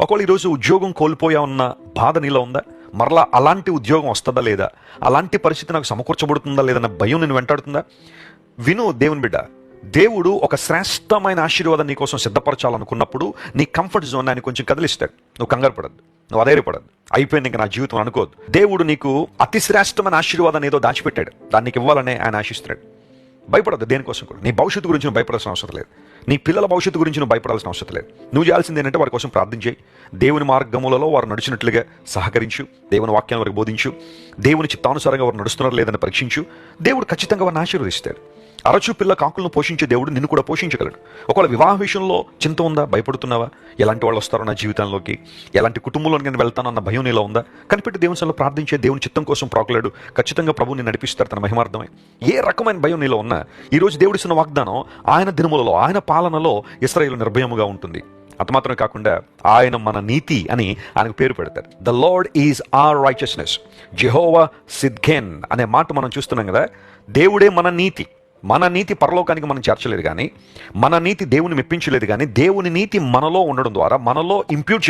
ఒకవేళ ఈరోజు ఉద్యోగం కోల్పోయా ఉన్న బాధ నీలో ఉందా? మరలా అలాంటి ఉద్యోగం వస్తుందా లేదా, అలాంటి పరిస్థితి నాకు సమకూర్చబడుతుందా లేదన్న భయం నేను వెంటాడుతుందా? విను దేవుని బిడ్డ, దేవుడు ఒక శ్రేష్టమైన ఆశీర్వాదం నీ కోసం సిద్ధపరచాలనుకున్నప్పుడు నీ కంఫర్ట్ జోన్ ఆయన కొంచెం కదిలిస్తాడు. నువ్వు కంగారు పడద్దు, నువ్వు అధైర్యపడద్దు, అయిపోయింది ఇంకా నా జీవితం అనుకోవద్దు. దేవుడు నీకు అతి శ్రేష్టమైన ఆశీర్వాదాన్ని ఏదో దాచిపెట్టాడు, దాన్ని నీకు ఇవ్వాలనే ఆయన ఆశిస్తున్నాడు. భయపడద్దు దేనికోసం కూడా. నీ భవిష్యత్తు గురించి నువ్వు భయపడాల్సిన అవసరం లేదు, నీ పిల్లల భవిష్యత్తు గురించి నువ్వు భయపడాల్సిన అవసరం లేదు. నువ్వు చేయాల్సింది ఏంటంటే వారి కోసం ప్రార్థన చేయి, దేవుని మార్గములలో వారు నడిచినట్లుగా సహకరించు, దేవుని వాక్యాన్ని వారికి బోధించు, దేవుని చిత్తానుసారంగా వారు నడుస్తున్నారు లేదని పరీక్షించు. దేవుడు ఖచ్చితంగా వారిని ఆశీర్వదిస్తాడు. అరచు పిల్ల కాకులను పోషించే దేవుడు నిన్ను కూడా పోషించగలడు. ఒకవేళ వివాహ విషయంలో చింత ఉందా, భయపడుతున్నావా, ఎలాంటి వాళ్ళు వస్తారో నా జీవితంలోకి, ఎలాంటి కుటుంబంలోకి నేను వెళ్తానో అన్న భయం నీలో ఉందా, కనిపెట్టి దేవుని సన్నిధిలో ప్రార్థించే, దేవుని చిత్తం కోసం ప్రాకులాడు. ఖచ్చితంగా ప్రభువుని నడిపిస్తాడు తన మహిమార్థమై. ఏ రకమైన భయం నీలో ఉన్నా ఈరోజు దేవుడిస్తున్న వాగ్దానం ఆయన దినములలో, ఆయన పాలనలో ఇశ్రాయేలు నిర్భయముగా ఉంటుంది. అంత మాత్రమే కాకుండా ఆయన మన నీతి అని ఆయనకు పేరు పెడతారు. The lord is our righteousness, Jehovah Tsidkenu అనే మాట మనం చూస్తున్నాం కదా. దేవుడే మన నీతి. మన నీతి పరలోకానికి మనం చేర్చలేదు కానీ, మన నీతి దేవుని మెప్పించలేదు కానీ, దేవుని నీతి మనలో ఉండడం ద్వారా మనలో ఇంప్యూట్